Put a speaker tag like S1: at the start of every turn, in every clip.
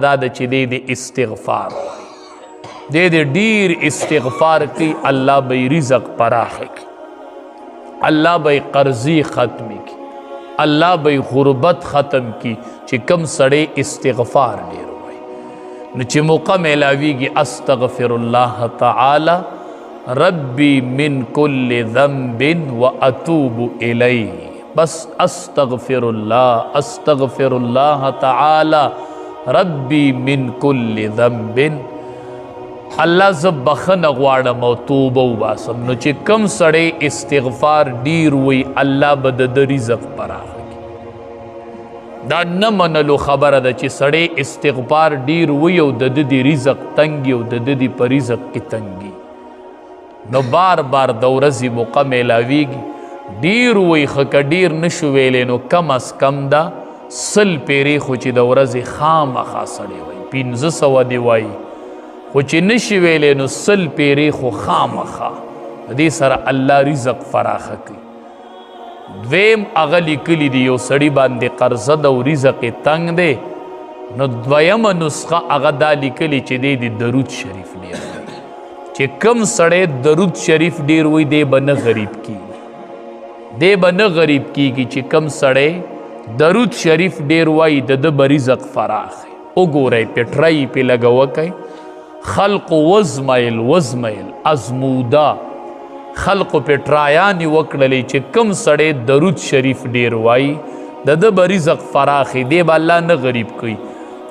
S1: دا د چې دی د استغفار دی د ډیر استغفار کی الله به رزق پراخ کی، الله به قرضی ختم کی، الله به غربت ختم کی چې کم سړی استغفار ډیر وای نو چې موقع میلاویږي استغفر الله تعالی ربی من کل ذنب واتوب الیه، بس استغفر الله تعالی ربی من کل ذنب، الله زب بخنه غواړم او توبه وباسم. نو چې کم سړی استغفار ډیر وی الله به د رزق پراخ کړي. دا نه منلو خبره ده چې سړی استغفار ډیر وی او د دې رزق تنګي او د دې په رزق کې تنګي، نو بار بار د ورځې موقع میلاویږي ډیر وی خکه ډیر نشو ویلې نو کم از کم دا سل پیری خو چې د ورځې خامخا سړی وای 1500 دی وای خو چې نشي ویلې نو سل پیری خو خامخا دې سره الله رزق فراخه کوي. دویم هغه لیکلي دی یو سړی باندې قرضه د رزق تنګ دی نو دویمه نسخه هغه دا لیکلي چې دی د درود شریف ډیر چې کم سړی درود شریف ډیر وی دی به نه غریب کیږي، دی به نه غریب کیږي چې کم سړی درود شریف ډیر وای د به رزق فراخ. وګورئ پټرای پې لګوکئ خلق وزمایل ازمودا خلق پټرایانی وکړلې چې کم سړی درود شریف ډیر وای د به رزق فراخ دی به الله نه غریب کوي،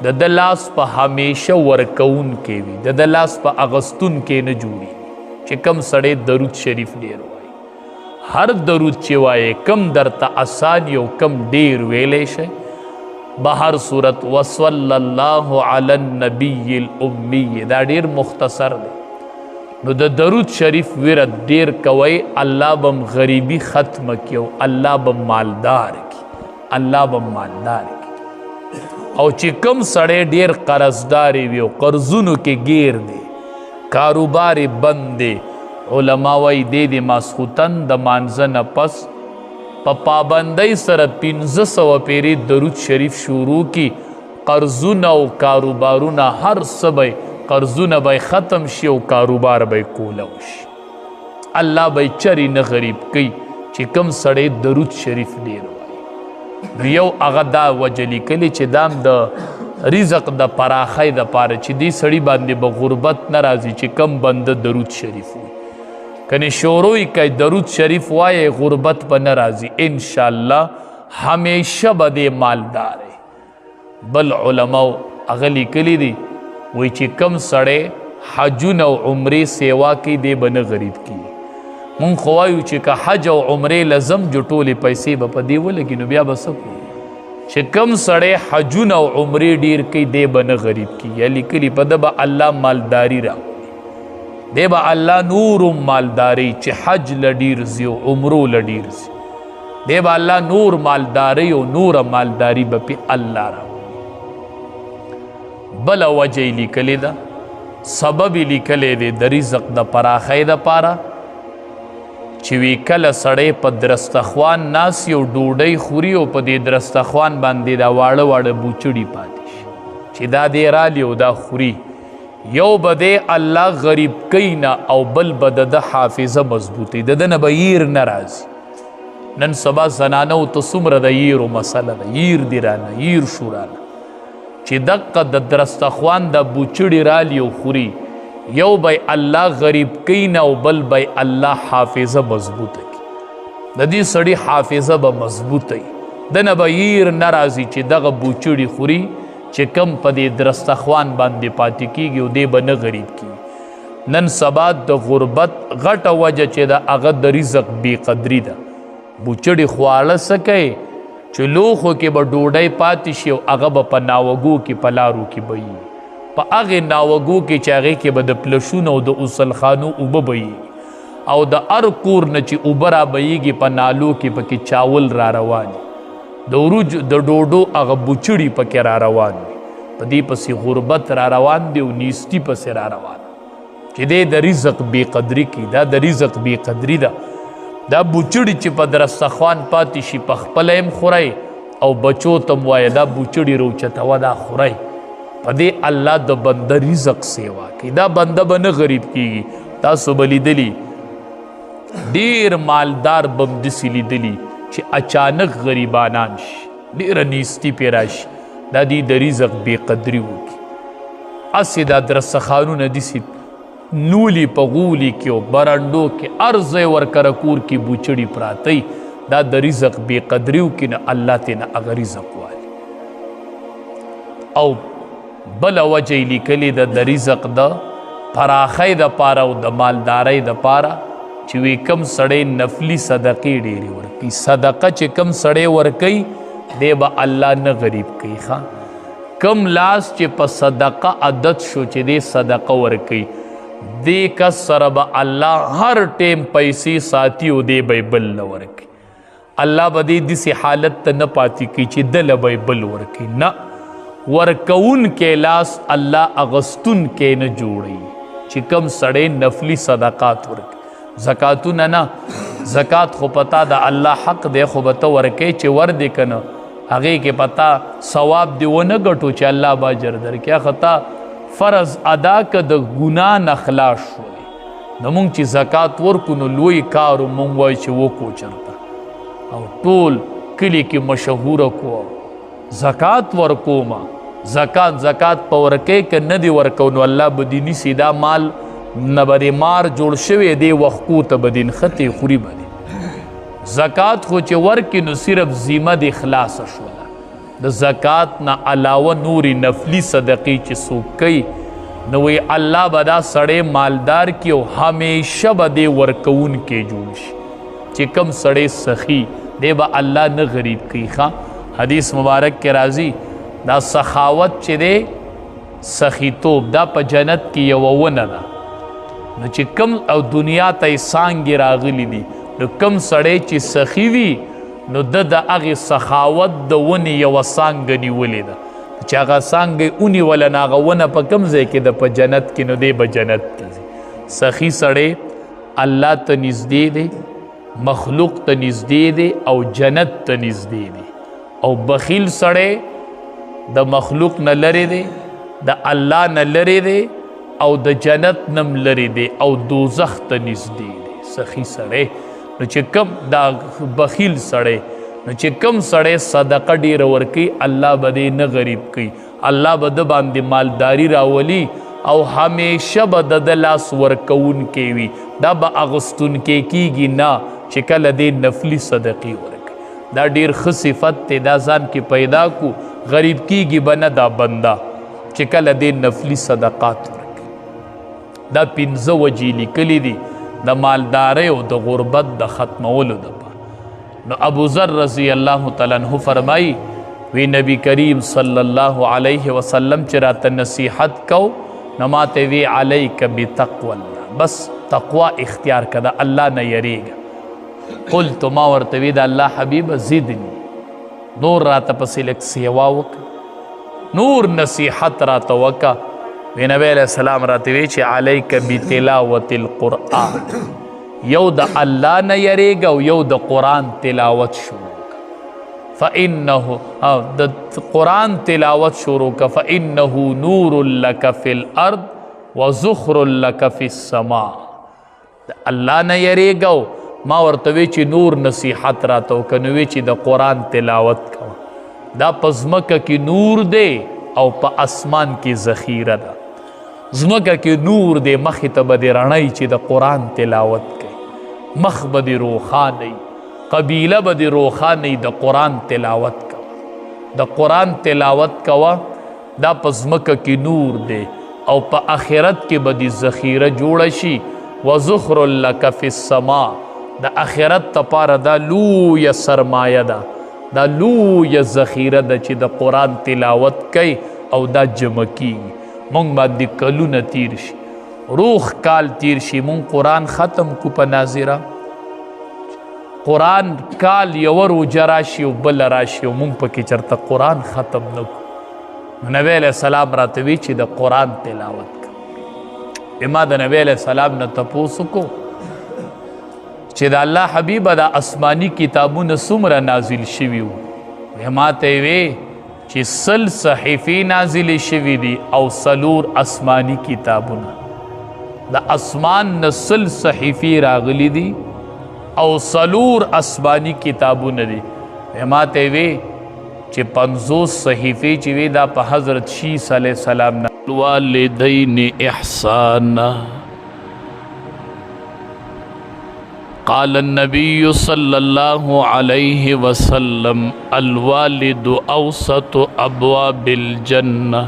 S1: د لاس په همیشه ورکون کې وي، د لاس په اغستون کې نه جوړي چې کم سړی درود شریف ډیر وای. هر درود چې وایې کم درته آسان یو کم ډیر ویلی شي. بهر صورت وصلی الله علی النبی الامی دا ډیر مختصر دی نو د درود شریف ورد ډیر کوي، الله بم غریبی ختم کی او الله بم مالدار کی، الله بم مالدار کی. او چې کم سړی ډیر قرضداري وي او قرضونو کې گیر دی، کاروبار بند دی، علماء وی دی ماسخوتن د مانځه نه پس په پابندۍ سره 1500 پیری درود شریف شروع کی، قرضونه او کاروبارونه هر څه به قرضونه به ختم شي او کاروبار به کوله وشي. الله به چری نه غریب کوي چې کم سړی درود شریف ډیر وایي. نو یو هغه دا وجه لیکلي چې دام د رزق د پراخۍ دپاره چې دې سړي باندې به غربت نه راځي چې کم بنده درود شریف وي، کنی شوروی که درود شریف وایه غربت پا نرازی انشاءاللہ ہمیشہ بدے مالدار ہے. بل علماء اغلی کلی دی وی چی کم سڑے حجون او عمرے سیوا کی دے بن غریب کی. من خوایو چی که حج او عمرے لزم جو ٹولی پیسے با پا دیو لگی نو بیا بسکو چی کم سڑے حجون او عمرے دیر کی دے بن غریب کی. یا لکلی پا دبا اللہ مالداری را دی با اللہ نور مالداری چی حج لڈیر زی و عمرو لڈیر زی، دی با اللہ نور مالداری و نور مالداری با پی اللہ را. بلا وجہ لکلی دا سبب لکلی دی دا رزق دا پراخی دا پارا چوی کل سڑے پا درستخوان ناسی و ڈوڑی خوری و پا دی درستخوان باندی دا وارد وارد بوچڑی پاتیش چی دا دی رالی و دا خوری یو بده الله غریب کینا او بل بده د حافظه مضبوطی د نه بیر ناراض. نن سبا زنانه او تصمر د ییرو مسله د ییر دیرانه ییر شورانه چې دقه د درستخوان د بوچړی رالی او خوري یو بای الله غریب کینا او بل بای الله حافظه مضبوطی د دې سړی حافظه به مضبوطی د نه بیر ناراضی چې دغه بوچړی خوري چې کم په دې درستخوان باندې پاتې کیږي او دی به نه غریب کیږي. نن سبا د غربت غټه وجه چې د هغه د رزق بې قدري ده. بوچړي خواړه څه کوي چې لوښو کې به ډوډۍ پاتې شي او هغه به په ناوګو کې په لارو کې به وي، په هغې ناوګو کې چې هغې کې به د پلشونو او د غسلخانو اوبه به وي او د هر کور نه چې اوبه را بهیږي په نالو کې پکې چاول را روان د وروج د ډوډو هغه بوچړي پکې را روان وي، په دې پسې غربت را روان دی او نیستي پسې را روان چې دی د رزق بې قدري کوي. دا د رزق بې قدري ده. دا بوچړي چې په درستخوان پاتې شي په خپله هم خورئ او بچو ته م وایه دا بوچړي روچتوه دا خورئ پدې الله د بنده رزق سیوا کوي. دا بنده به نه غریب کیږي. تاسو به لیدلي ډېر مالدار به هم داسې لیدلي چې اچانک غریبانان شي، ډېره نیستي پرې راشي، دا دوی د رزق بې قدري وکړي. هسې دا درستخانونه داسې نولي په غولي کې او برنډو کې هر ځای ورکره کور کې بوچړي پراته وي، دا د رزق بې قدري وکړي نه الله ترېنه هغه رزق والي. او بله وجه یې لیکلې ده د رزق د پراخۍ دپاره او د مالدارۍ دپاره چې وی کم سړی نفلي صدقې ډېرې ورکوي. صدقه چې کم سړی ورکوي دی به الله نه غریب کوي. کم لاس چې په صدقه عادت شو چې دی صدقه ورکوي، دې کس سره به الله هر ټیم پیسې ساتي او دی به یې بل نه ورکوي. الله به دې داسې حالت ته نه پاتې کوي چې دله به یې بل ورکوي. نه، ورکوونکی لاس الله اغستونکی نه جوړوي. چې کم سړی نفلي صدقات ورکوي، زکاتونه نه، زکات خو پتا د الله حق دی، خو به ته ورکوي چې ور دی که نه هغې کې پتا ثواب دی ونه ګټو چې الله به اجر درکړي. خطا فرض ادا که د ګناه نه خلاص شوی. نو مونږ چې زکات ورکو نو لوی کارو مونږ وایو چې وکړو چېرته او ټول کلي کې مشهوره کړو زکات ورکومه. زکات په ورکوي که نه دی ورکو نو الله به دې نیسي. دا مال نه به دې مار جوړ شوی دی وښکو ته به دې نښتې خوري به دې. زکات خو چې ورکې نو صرف ذمه دې خلاصه شوله. د زکات نه علاوه نورې نفلي صدقې چې څوک کوي نو وی الله به دا سړی مالدار کي او همیشه به دې ورکوونکی جوړ شي. چې کم سړی سخي دی به الله نه غریب کوي. حدیث مبارک کې راځي دا سخاوت چې دی سخیتوب دا په جنت کې یوه ونه ده. نو چې کم او دنیا ته یې څانګې راغلي دي نو کم سړی چې سخي وي نو د هغې سخاوت د ونې یوه څانګه نیولې ده چې هغه څانګه یې ونیوله نو هغه ونه په کوم ځای کې ده په جنت کې نو دی به جنت ته ځي. سخي سړی الله ته نږدې دی، مخلوق ته نږدې دی او جنت ته نږدې دی. او بخیل سړی د مخلوق نه لرې دی، د الله نه لرې دی او د جنت نم لرې دی او دوزخ ته نږدې دی. سخي سړی نو چې کم دا بخیل سړی نو چې کم سړی صدقه ډېره ورکوي الله به دې نه غریب کوي. الله به د باندې مالداري راولي او همیشه به د لاس ورکوونکی وي. دا به اغوستونکی کیږي نه چې کله دې نفلي صدقې ورکوي. دا ډېر ښه صفت دی، دا ځان کې پیدا کو. غریب کیږي به نه دا بنده چې کله دې نفلي صدقات ورکوي. دا 15 وجې لیکلي دي د مالدارۍ او د غربت د ختمولو دپاره. نو ابو ذر رضی الله تعالی عنہ فرمایي وی نبی کریم صلی الله علیه وسلم چې راته نصیحت کو نو ماته وی علیک بتقوی الله، بس تقوا اختیار کړه، الله نه یریږه. قلت ما ورته وی د الله حبیب زدنی، نور راته پسې لږ سیوا وکړه، نور نصیحت راته وکړه. وی نبی علیہ السلام راته وی چې علیک بتلاوت القرآن، یو د الله نه یریږه او یو د قرآن تلاوت شروع کړه. فإنه د قرآن تلاوت شروع کړه فإنه نور لک فی الارض وزخر لک فی السماء. د الله نه یریږه. ما ورته وی چې نور نصیحت راته وکړه نو وی چې د قرآن تلاوت کوه. دا په ځمکه کې نور دی او په اسمان کې ذخیره ده. ځمکه کې نور دی، مخې ته به دې رڼی چې د قرآن تلاوت کوي، مخ به دې روښانه، قبیله به دې روښانه، د قرآن تلاوت کوه. د قرآن تلاوت کوه، دا په ځمکه کې نور دی او په آخرت کې به دې ذخیره جوړه شي. وذخر لک فی السماء، د آخرت دپاره دا لویه سرمایه ده، دا لویه ذخیره ده چې د قرآن تلاوت کوي او دا جمع کیږي. مونږ باندې کلونه تیر شي، روح کال تیر شي، مونږ قرآن ختم کو په ناظره. قرآن کال یو روجه راشي او بله راشي او مونږ پکې چېرته قرآن ختم نه کړو. نبی علیہ السلام راته وی چې د قرآن تلاوت کوه. ما د نبی علیہ السلام نه تپوس وکړو چې د الله حبیبه د آسماني کتابونه څومره نازل شوي وو. ما ته یې وی چې سل صحیفې نازلې شوي دي او څلور آسماني کتابونه. د اسمان نه سل صحیفې راغلي دي او څلور آسماني کتابونه دي. ما ته وی چې 50 صحیفې چې وی دا په حضرت شیس علیه السلام نه. والدین احسانا قال النبي صلى الله عليه وسلم الوالد أوسط أبواب الجنة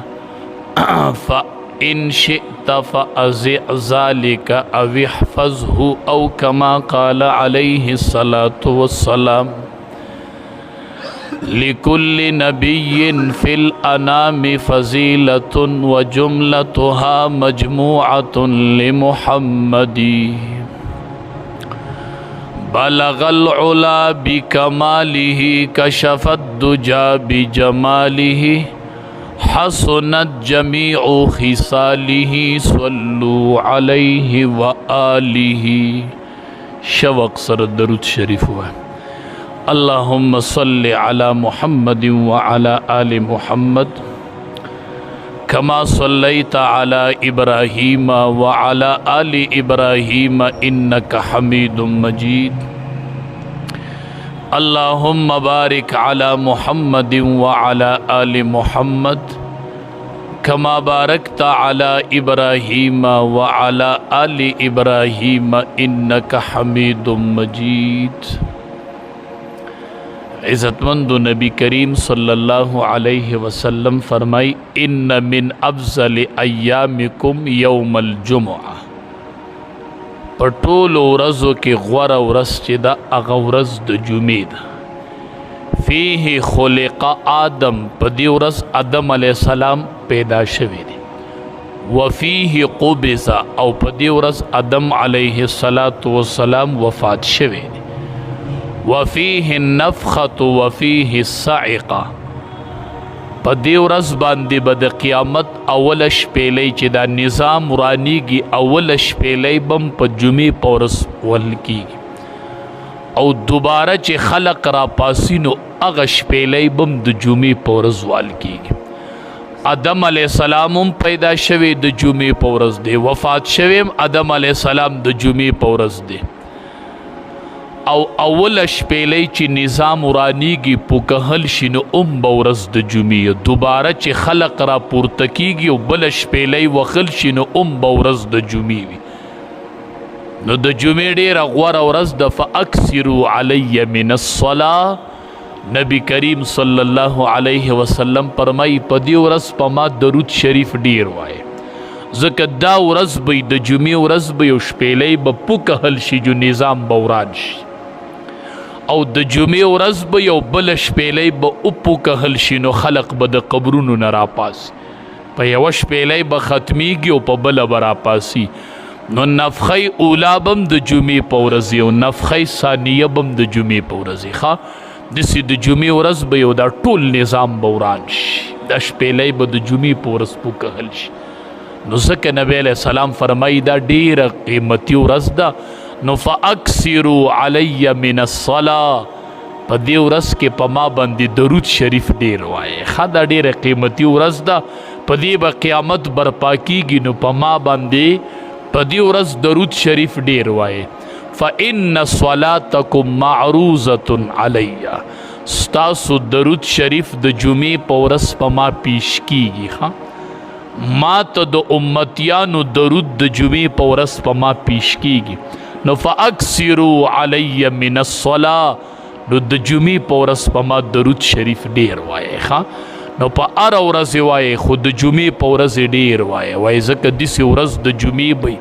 S1: فإن شئت فأزع ذلك أو احفظه أو كما قال عليه الصلاة والسلام لكل نبي في الأنام فضيلة وجملتها مجموعة لمحمد بلغ العلا بكماله كشف الدجى بجماله حسنت جميع خصاله صلوا عليه وآله. شوق سر درود شریف ہوا. اللهم صل على محمد وعلى آل محمد كما صليت على إبراهيم وعلى آل إبراهيم إنك حميد مجيد. اللهم بارك على محمد وعلى آل محمد كما باركت على إبراهيم وعلى آل إبراهيم إنك حميد مجيد. عزتمند نبی کریم صلی اللہ علیہ وسلم فرمائی ان من افضل ایامکم یوم الجمعہ. پټول ورځو کې غوره ورځ چې دا هغه ورځ د جمعې ده. فیه خلق آدم، په دې ورځ آدم علیه السلام پیدا شوی دی. وفیه قبض، او په دې ورځ آدم علیه السلام وفات شوی دی. وفیه النفخة وفیه الصعقة، په دې ورځ باندې به د قیامت اوله شپیلۍ چې دا نظام ورانیږي، اوله شپیلۍ بم په جمعې په ورځ ول کیږي، او دوباره چې خلق را پاسی نو هغه شپیلۍ بم د جمعې په ورځ وال کیږي. آدم علیه السلام هم پیدا شوی د جمعې په ورځ دی، وفات شوی هم آدم علیه السلام د جمعې په ورځ دی. او اول شپیلۍ چې نظام ورانیږي پوکهل شي نو به ورځ د جمعې، دوباره چې خلق را پورته کیږي او بله شپیلۍ وخل شي نو به ورځ د جمعې وي. نو د جمعې ډېره غوره ورځ ده. فاکثروا علی من الصلاة، نبی کریم صلی الله علیه وسلم فرمایي په دې ورځ په ما درود شریف ډیر وایي، ځکه دا ورځ به د جمعې ورځ به یو شپیلۍ به پوکهل شي جو نظام به وران شي، او د جمعې ورځ به یو بله شپیلۍ به وپوکهل شي نو خلق به د قبرونو نه راپاسي. په یوه شپیلۍ به ختمیږي او په بله به راپاسي. نو نفخی اولا بم د جمعې په ورځ او نفخی ثانیه بم د جمعې په ورځ ښه. داسې د جمعې ورځ به یو دا ټول نظام به وران شي، دا شپیلۍ به د جمعې په ورځ پوکهل شي. نو ځکه نبی علیہ السلام فرمایي دا ډیره قیمتي ورځ ده. نو فاکثروا علی من الصلاة، په دې ورځ کې په ما باندې درود شریف ډیر وایي ښه. دا ډیره قیمتي ورځ ده، په دې به قیامت برپا کیږي. نو په ما باندې په دې ورځ درود شریف ډیر وایي. فإن صلاتکم معروضة علی، ستاسو درود شریف د جمعې په ورځ په ما پیش کیږي ښه. ما ته د امتیانو درود د جمعې په ورځ په ما پیش کیږي. نو فاکثروا علی من الصلاة، نو د جمعې په ورځ په ما درود شریف ډیر وایي ښه. نو په هره ورځ وایي خو د جمعې په ورځ ډیر وایي ځکه داسې ورځ د جمعې به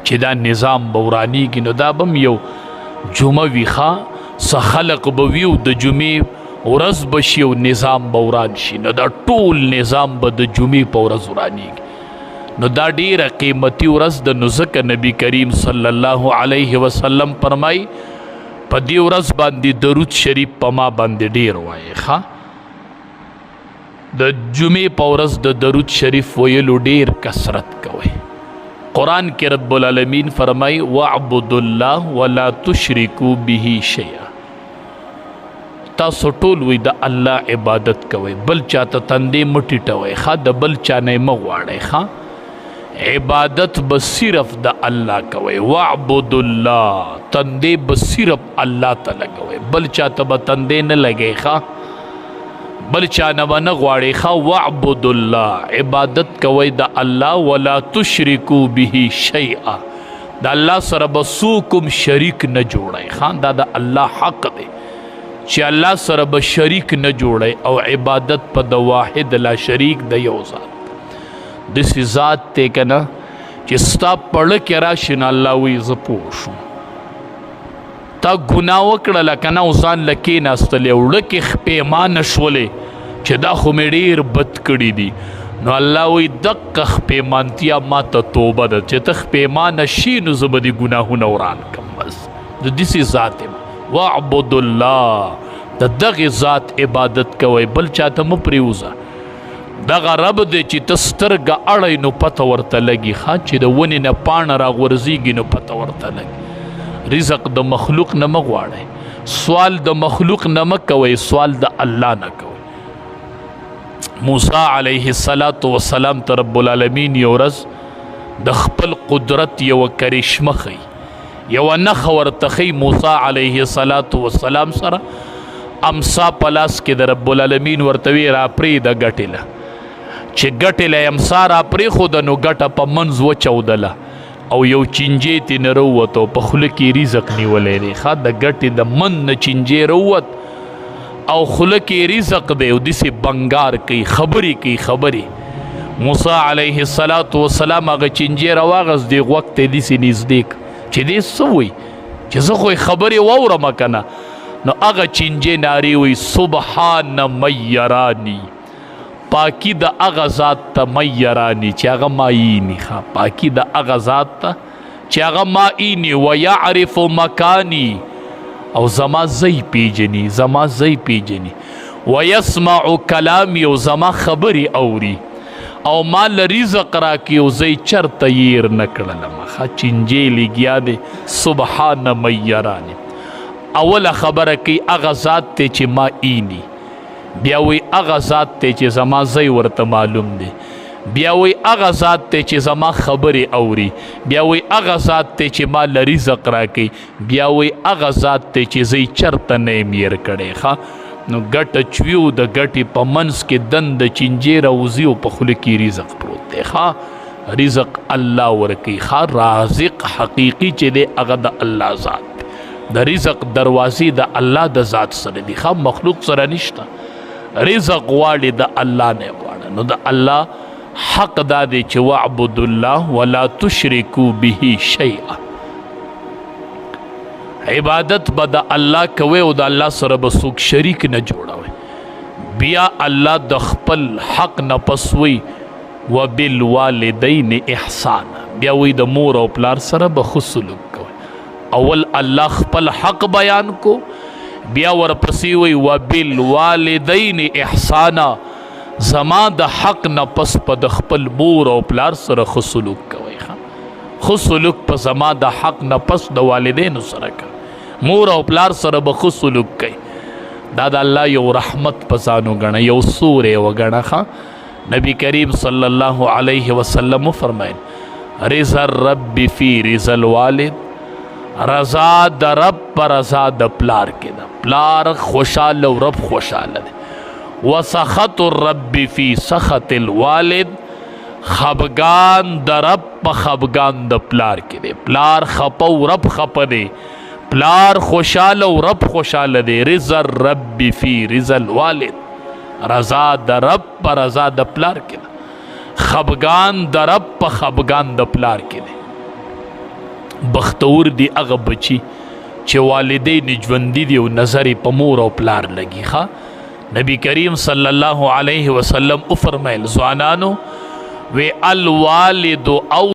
S1: چې دا نظام به ورانیږي نو دا به هم یو جمعه وي ښه. څه خلق به وي او د جمعې ورځ به شي او نظام به وران شي، نو دا ټول نظام به د جمعې په ورځ ورانیږي. نو دا ډیره قیمتي ورځ ده. نو ځکه نبی کریم صلی الله علیه وسلم فرمایي په دې ورځ باندې درود شریف په ما باندې ډیر وایي ښه. د جمعې په ورځ د درود شریف ویلو ډیر کثرت کوئ. قرآن کې رب العالمین فرمایي وَاعْبُدُوا اللَّهَ وَلَا تُشْرِكُوا بِهِ شَيْئًا، تاسو ټول وی د الله عبادت کوئ، بل چاته تندې مه ټیټوئ ښه، د بل چا نه یې مه غواړئ ښه. عبادت به صرف د الله کوئ. واعبد الله، تندې به صرف الله ته لګوئ، بل چاته به تندې نه لګئ ښه، بل چا نه به نه غواړئ ښه. واعبد الله، عبادت کوئ د الله. ولا تشرکو به شیئا، د الله سره به څوک هم شریک نه جوړئ ښه. دا د الله حق دی چې الله سره به شریک نه جوړئ، او عبادت په د واحد لا شریک د یو ذات. داسې ذات دی که نه چې ستا پړه کې راشي نو الله وایي زه پوه شوم. تا ګناه وکړله که نه، او ځان له کېناستلې، وړه کې پیمانه شولې چې دا خو مې ډېر بد کړي دي، نو الله وایي دقه پیمانتیا ما ته توبه ده چې ته پیمانه شي نو زه به دې ګناهونه وران کړم. بس د داسې ذات یم. واعبد الله، د دغې ذات عبادت کوئ، بل چاته مه پرېوځه. دغه رب دی چې ته سترګه اړئ نو پته ورته لګي ښه، چې د ونې نه پاڼه راغورځېږي نو پته ورته لګي. رزق د مخلوق نه مه غواړئ، سوال د مخلوق نه مه کوئ، سوال د الله نه کوئ. موسی علیه السلام ته رب العالمین یو ورځ د خپل قدرت یوه کرشمه ښیي، یوه نښه ورته ښیي. موسی علیه السلام سره امسا په لاس کې د رب العالمین ورته وی راپرېږده ګټې له، چې ګټې له امسا راپرېښوده نو ګټه په منځ وچودله او یو چینجی ترې نه راووت او په خوله کې رزق نیولی دی ښه. د ګټې د من نه چینجی راووت او خوله کې رزق دی، او داسې بنګار کوي، خبرې کوي خبرې. موسی علیه السلام هغه چینجی راواغست، دې غوږ ته یې داسې نږدې کړ چې دې څه وایي، چې زه خو یې خبرې واورم که نه. نو هغه چینجی نارې وایي سبحان من یرانی، پاکی د هغه ذات ته من یرانی چې هغه ما ویني ښه، پاکی د هغه ذات ته چې هغه ما ویني. ویعرف مکانی، او زما ځای پیژني، زما ځای پیژني. ویسمع کلامی، او زما خبرې اوري، او ما له رزق راکړي، او زه یې چرته یېر نه کړلم ښه. چینجی لګیا دی سبحان من یرانی. اوله خبره کوي هغه ذات دی چې ما ویني، بیا وایي هغه ذات دی چې زما ځای ورته معلوم دی، بیا وایي هغه ذات دی چې زما خبرې اوري، بیا وایي هغه ذات دی چې ما له رزق راکوي، بیا وایي هغه ذات دی چې زه یې چرته نه یم هېر کړی ښه. نو ګټه چوي او د ګټې په منځ کې دند چینجی راوځي او په خوله کې رزق پروت دی ښه. رزق الله ورکوي ښه. رازق حقیقي چې دی هغه د الله ذات دی. د رزق دروازې د الله د ذات سره دي ښه، مخلوق سره نشته. رزق غواړي د الله نه غواړه. نو د الله حق دا دی چې واعبد الله ولا تشرکو به شیئا، عبادت به د الله کوئ او د الله سره به څوک شریک نه جوړوئ. بیا الله د خپل حق نه پس وی وبالوالدین احسانا، بیا وی د مور او پلار سره به ښه سلوک کوئ. اول الله خپل حق بیان کو، بیا ورپسې وی وبالوالدین احسانا، زما د حق نه پس په د خپل مور او پلار سره ښه سلوک کوئ. ښه سلوک په زما د حق نه پس د والدینو سره کوئ، مور او پلار سره به ښه سلوک کوئ. دا د الله یو رحمت په ځان وګڼه، یو سوری وګڼه ښه. نبی کریم صلی الله علیه وسلم فرمایل رضا الرب فی رضا الوالد، رضا د رب په رضا د پلار کې ده، پلار خوشحاله او رب خوشحاله ده. وسخط الرب فی سخط الوالد، خفګان د رب په خفګان د پلار کې دی، پلار خپه او رب خپه دی، پلار خوشحاله او رب خوشحاله دی. رضا الرب فی رضا الوالد، رضا د رب په رضا د پلار کې ده، خفګان د رب په خفګان د پلار کې دی. بختور دی هغه بچی چې والدین ژوندي دي او نظر په مور او پلار لګي ښه. نبی کریم صلی الله علیه وسلم فرمایل ځوانانو وی الوالد او